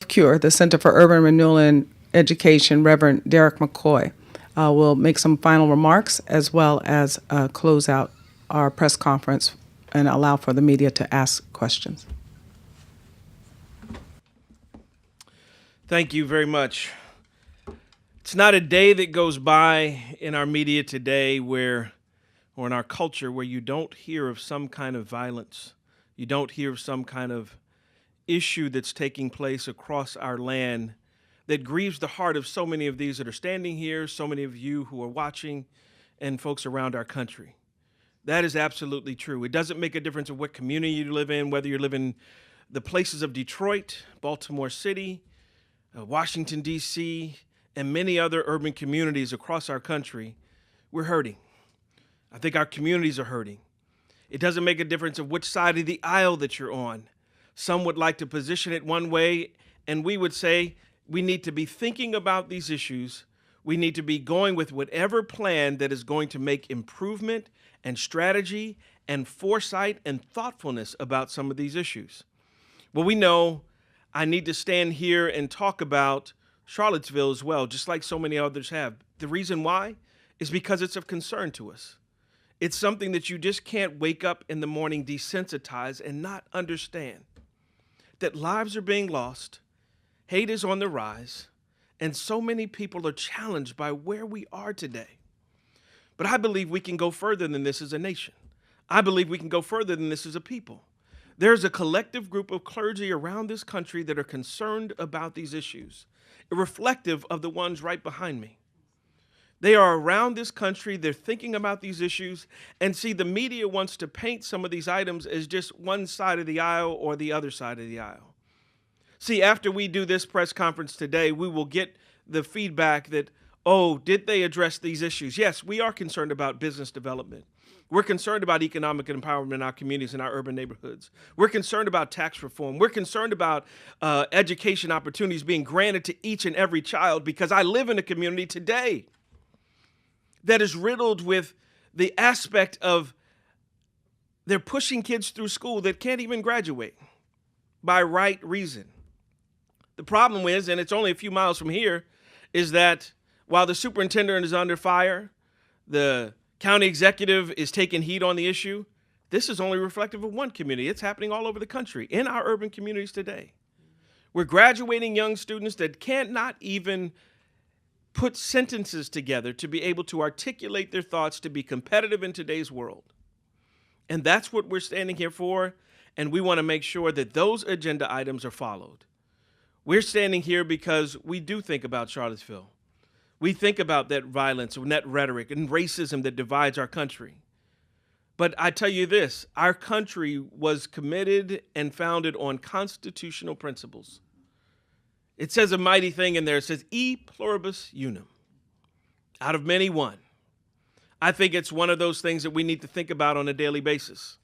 of CURE, the Center for Urban Renewal and Education, Reverend Derek McCoy, will make some final remarks as well as close out our press conference and allow for the media to ask questions. Thank you very much. It's not a day that goes by in our media today or in our culture where you don't hear of some kind of violence. You don't hear of some kind of issue that's taking place across our land that grieves the heart of so many of these that are standing here, so many of you who are watching, and folks around our country. That is absolutely true. It doesn't make a difference of what community you live in, whether you live in the places of Detroit, Baltimore City, Washington, D.C., and many other urban communities across our country. We're hurting. I think our communities are hurting. It doesn't make a difference of which side of the aisle that you're on. Some would like to position it one way, and we would say we need to be thinking about these issues. We need to be going with whatever plan that is going to make improvement and strategy and foresight and thoughtfulness about some of these issues. Well, we know I need to stand here and talk about Charlottesville as well, just like so many others have. The reason why is because it's of concern to us. It's something that you just can't wake up in the morning desensitized and not understand that lives are being lost, hate is on the rise, and so many people are challenged by where we are today. But I believe we can go further than this as a nation. I believe we can go further than this as a people. There's a collective group of clergy around this country that are concerned about these issues, reflective of the ones right behind me. They are around this country, they're thinking about these issues, and see, the media wants to paint some of these items as just one side of the aisle or the other side of the aisle. See, after we do this press conference today, we will get the feedback that, oh, did they address these issues? Yes, we are concerned about business development. We're concerned about economic empowerment in our communities and our urban neighborhoods. We're concerned about tax reform. We're concerned about education opportunities being granted to each and every child, because I live in a community today that is riddled with the aspect of they're pushing kids through school that can't even graduate by right reason. The problem is, and it's only a few miles from here, is that while the superintendent is under fire, the county executive is taking heat on the issue, this is only reflective of one community. It's happening all over the country, in our urban communities today. We're graduating young students that cannot even put sentences together to be able to articulate their thoughts to be competitive in today's world. And that's what we're standing here for, and we want to make sure that those agenda items are followed. We're standing here because we do think about Charlottesville. We think about that violence and that rhetoric and racism that divides our country. But I tell you this, our country was committed and founded on constitutional principles. It says a mighty thing in there. It says, e pluribus unum, out of many one. I think it's one of those things that we need to think about on a daily basis.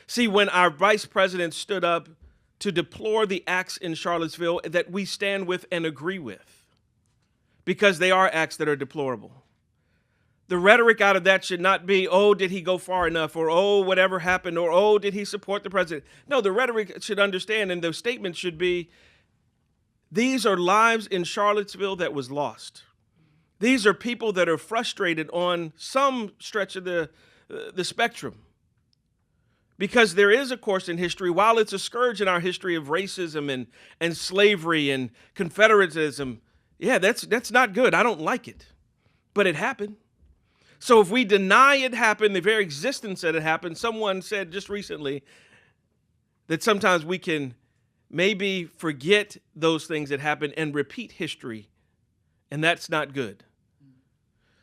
See, when our vice president stood up to deplore the acts in Charlottesville that we stand with and agree with, because they are acts that are deplorable. The rhetoric out of that should not be, oh, did he go far enough? Or, oh, whatever happened? Or, oh, did he support the president? No, the rhetoric should understand, and the statement should be, these are lives in Charlottesville that was lost. These are people that are frustrated on some stretch of the spectrum. Because there is, of course, in history, while it's a scourge in our history of racism and slavery and Confederatism, yeah, that's not good. I don't like it. But it happened. So if we deny it happened, the very existence that it happened, someone said just recently that sometimes we can maybe forget those things that happened and repeat history, and that's not good.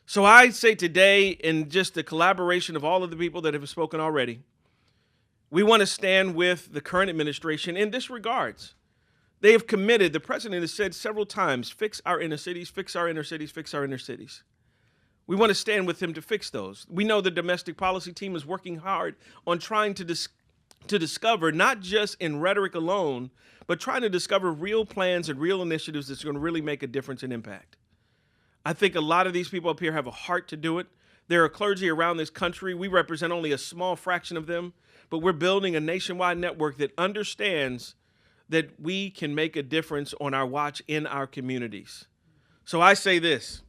So I say today, in just the collaboration of all of the people that have spoken already, we want to stand with the current administration in this regards. They have committed, the president has said several times, fix our inner cities, fix our inner cities, fix our inner cities. We want to stand with him to fix those. We know the domestic policy team is working hard on trying to discover, not just in rhetoric alone, but trying to discover real plans and real initiatives that's going to really make a difference and impact. I think a lot of these people up here have a heart to do it. There are clergy around this country. We represent only a small fraction of them, but we're building a nationwide network that understands that we can make a difference on our watch in our communities. So I say this: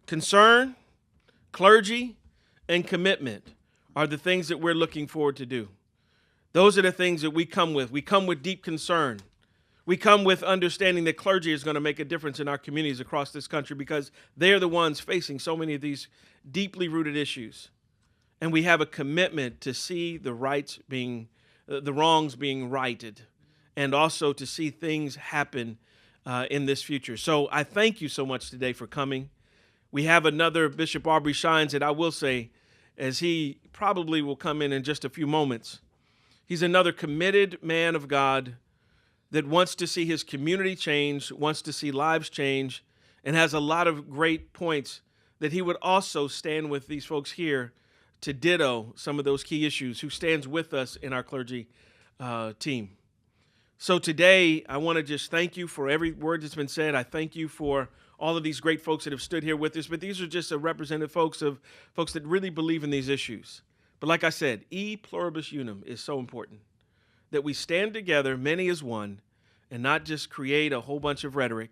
concern, clergy, and commitment are the things that we're looking forward to do. Those are the things that we come with. We come with deep concern. We come with understanding that clergy is going to make a difference in our communities across this country because they're the ones facing so many of these deeply rooted issues. And we have a commitment to see the wrongs being righted, and also to see things happen in this future. So I thank you so much today for coming. We have another Bishop Aubrey Shines that I will say, as he probably will come in just a few moments. He's another committed man of God that wants to see his community change, wants to see lives change, and has a lot of great points that he would also stand with these folks here to ditto some of those key issues, who stands with us in our clergy team. So today, I want to just thank you for every word that's been said. I thank you for all of these great folks that have stood here with us, but these are just a representative folks that really believe in these issues. But like I said, e pluribus unum is so important, that we stand together, many as one, and not just create a whole bunch of rhetoric,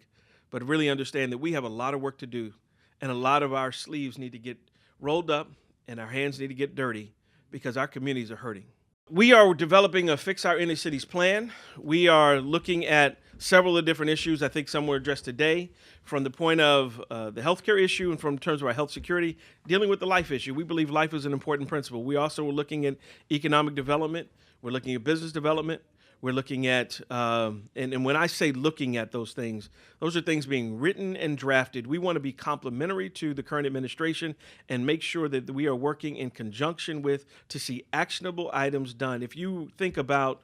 but really understand that we have a lot of work to do, and a lot of our sleeves need to get rolled up and our hands need to get dirty because our communities are hurting. We are developing a Fix Our Inner Cities plan. We are looking at several of the different issues. I think some were addressed today, from the point of the healthcare issue and from terms of our health security, dealing with the life issue. We believe life is an important principle. We also are looking at economic development. We're looking at business development. We're looking at, and when I say looking at those things, those are things being written and drafted. We want to be complementary to the current administration and make sure that we are working in conjunction with to see actionable items done. If you think about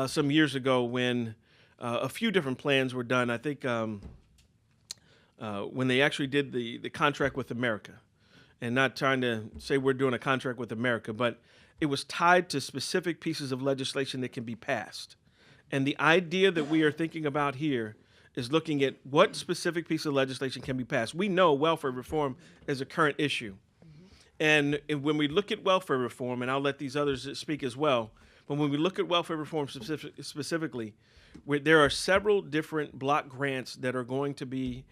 some years ago when a few different plans were done, I think when they actually did the contract with America, and not trying to say we're doing a contract with America, but it was tied to specific pieces of legislation that can be passed. And the idea that we are thinking about here is looking at what specific piece of legislation can be passed. We know welfare reform is a current issue. And when we look at welfare reform, and I'll let these others speak as well, but when we look at welfare reform specifically, there are several different block grants that are going to be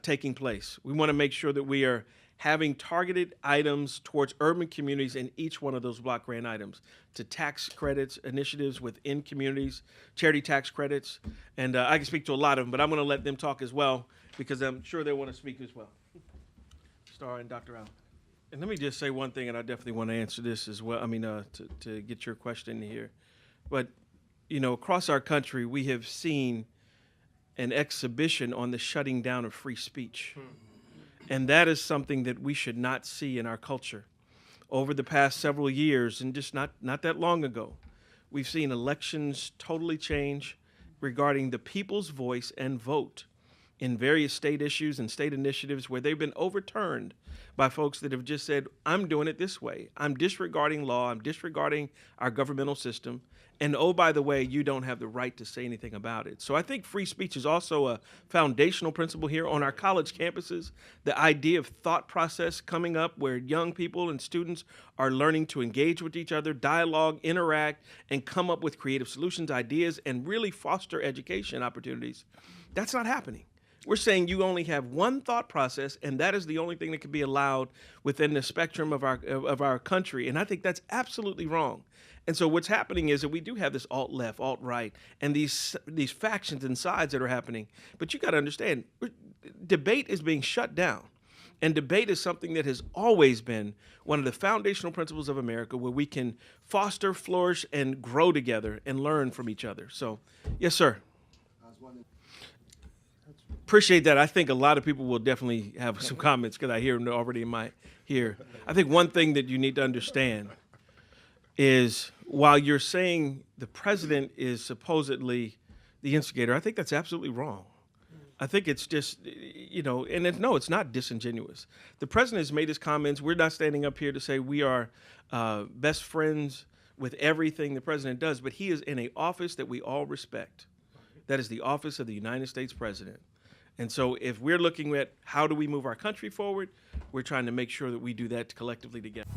taking place. We want to make sure that we are having targeted items towards urban communities in each one of those block grant items, to tax credits, initiatives within communities, charity tax credits, and I can speak to a lot of them, but I'm going to let them talk as well because I'm sure they want to speak as well. Star and Dr. Allen. And let me just say one thing, and I definitely want to answer this as well, to get your question here. But, across our country, we have seen an exhibition on the shutting down of free speech. And that is something that we should not see in our culture. Over the past several years, and just not that long ago, we've seen elections totally change regarding the people's voice and vote in various state issues and state initiatives where they've been overturned by folks that have just said, I'm doing it this way. I'm disregarding law. I'm disregarding our governmental system. And oh, by the way, you don't have the right to say anything about it. So I think free speech is also a foundational principle here on our college campuses. The idea of thought process coming up where young people and students are learning to engage with each other, dialogue, interact, and come up with creative solutions, ideas, and really foster education opportunities. That's not happening. We're saying you only have one thought process, and that is the only thing that can be allowed within the spectrum of our country. And I think that's absolutely wrong. And so what's happening is that we do have this alt-left, alt-right, and these factions and sides that are happening. But you got to understand, debate is being shut down. And debate is something that has always been one of the foundational principles of America, where we can foster, flourish, and grow together and learn from each other. So, yes, sir. Appreciate that. I think a lot of people will definitely have some comments because I hear them already in my ear. I think one thing that you need to understand is while you're saying the president is supposedly the instigator, I think that's absolutely wrong. I think it's just, no, it's not disingenuous. The president has made his comments. We're not standing up here to say we are best friends with everything the president does, but he is in an office that we all respect. That is the office of the United States president. And so if we're looking at how do we move our country forward, we're trying to make sure that we do that collectively together.